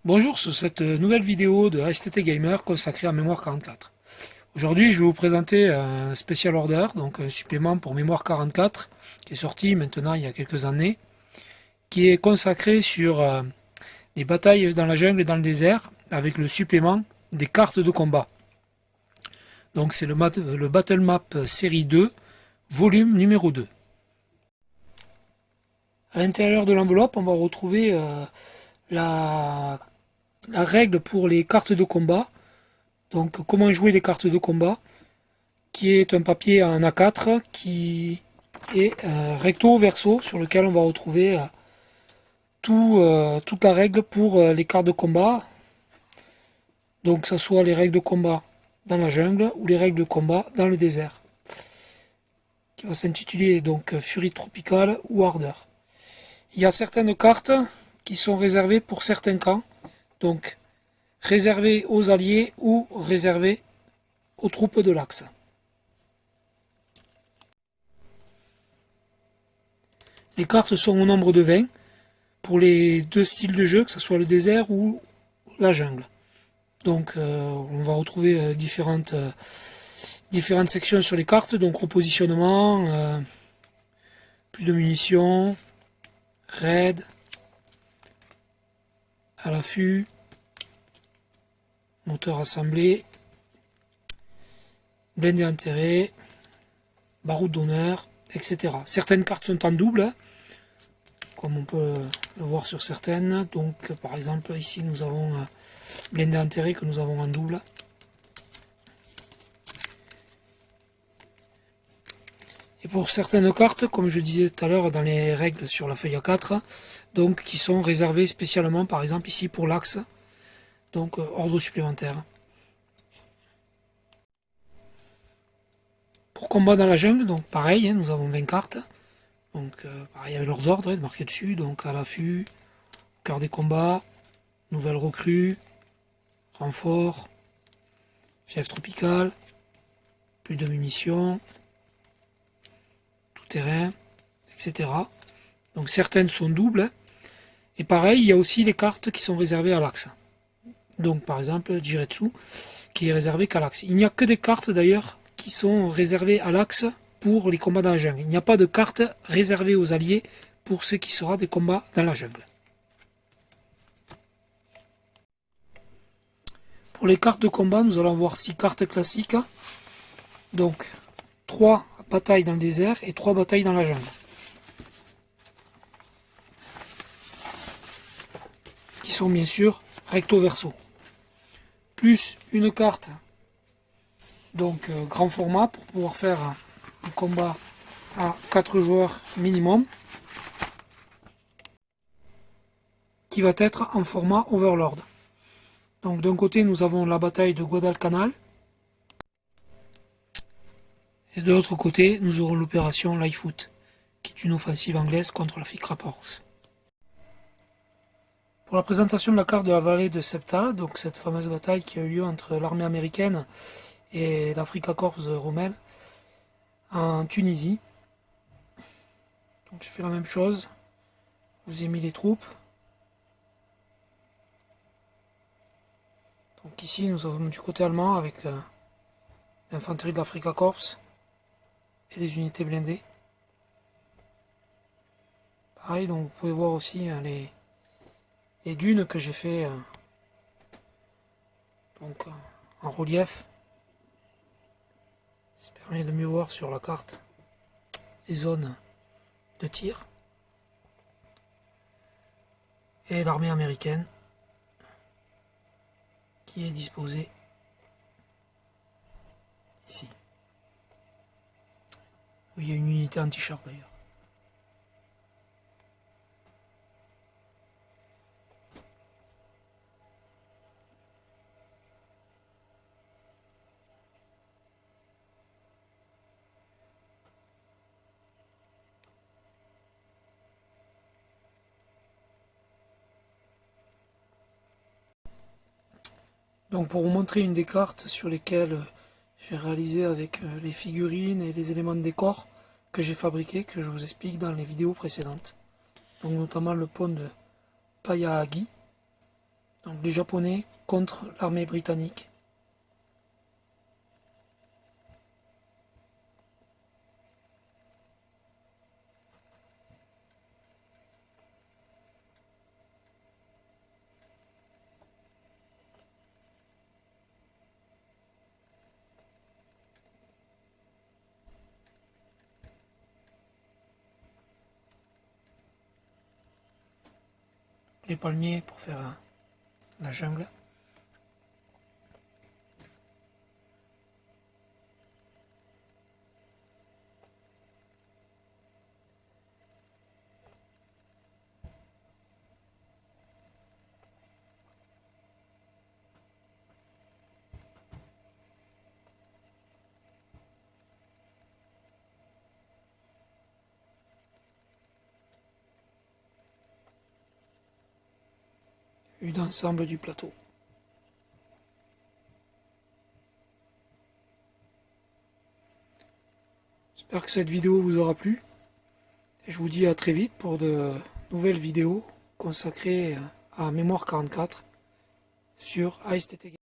Bonjour sur cette nouvelle vidéo de STT Gamer consacrée à Mémoire 44. Aujourd'hui je vais vous présenter un special order, donc un supplément pour Mémoire 44 qui est sorti maintenant il y a quelques années, qui est consacré sur les batailles dans la jungle et dans le désert avec le supplément des cartes de combat. Donc c'est le Battle Map série 2, volume numéro 2. À l'intérieur de l'enveloppe on va retrouver la règle pour les cartes de combat, donc comment jouer les cartes de combat, qui est un papier en A4 qui est recto verso sur lequel on va retrouver toute la règle pour les cartes de combat, donc que ce soit les règles de combat dans la jungle ou les règles de combat dans le désert, qui va s'intituler donc Furie tropicale ou Ardeur. Il y a certaines cartes qui sont réservées pour certains camps, donc réservées aux alliés ou réservées aux troupes de l'Axe. Les cartes sont au nombre de 20 pour les deux styles de jeu, que ce soit le désert ou la jungle. Donc on va retrouver différentes sections sur les cartes, donc repositionnement, plus de munitions, raid, à l'affût, moteur assemblé, blindé enterré, baroud d'honneur, etc. Certaines cartes sont en double, comme on peut le voir sur certaines. Donc par exemple ici nous avons blindé enterré que nous avons en double. Et pour certaines cartes, comme je disais tout à l'heure dans les règles sur la feuille A4, donc qui sont réservées spécialement par exemple ici pour l'Axe, donc ordre supplémentaire. Pour combat dans la jungle, donc pareil, nous avons 20 cartes, donc pareil avec leurs ordres marqués dessus, donc à l'affût, cœur des combats, nouvelle recrue, renfort, fièvre tropicale, plus de munitions, tout terrain, etc. Donc certaines sont doubles, et pareil, il y a aussi les cartes qui sont réservées à l'Axe. Donc par exemple Jiretsu qui est réservé qu'à l'Axe. Il n'y a que des cartes d'ailleurs qui sont réservées à l'Axe pour les combats dans la jungle. Il n'y a pas de cartes réservées aux alliés pour ce qui sera des combats dans la jungle. Pour les cartes de combat, nous allons voir 6 cartes classiques. Donc 3 batailles dans le désert et 3 batailles dans la jungle. Qui sont bien sûr recto verso. Plus une carte donc grand format pour pouvoir faire un combat à 4 joueurs minimum, qui va être en format Overlord. Donc d'un côté nous avons la bataille de Guadalcanal et de l'autre côté nous aurons l'opération Lightfoot, qui est une offensive anglaise contre la Rapors. Pour la présentation de la carte de la vallée de Septa, donc cette fameuse bataille qui a eu lieu entre l'armée américaine et l'Africa Corps romaine en Tunisie. Donc j'ai fait la même chose, je vous ai mis les troupes. Donc ici nous avons du côté allemand avec l'infanterie de l'Africa Corps et les unités blindées. Pareil, donc vous pouvez voir aussi les dunes que j'ai fait donc en relief. Ça permet de mieux voir sur la carte les zones de tir. Et l'armée américaine qui est disposée ici. Où il y a une unité anti-char d'ailleurs. Donc pour vous montrer une des cartes sur lesquelles j'ai réalisé avec les figurines et les éléments de décor que j'ai fabriqués, que je vous explique dans les vidéos précédentes. Donc notamment le pont de Payahagi, Donc les Japonais contre l'armée britannique. Les palmiers pour faire la jungle. Vue d'ensemble du plateau. J'espère que cette vidéo vous aura plu. Et je vous dis à très vite pour de nouvelles vidéos consacrées à Mémoire 44 sur ASTT.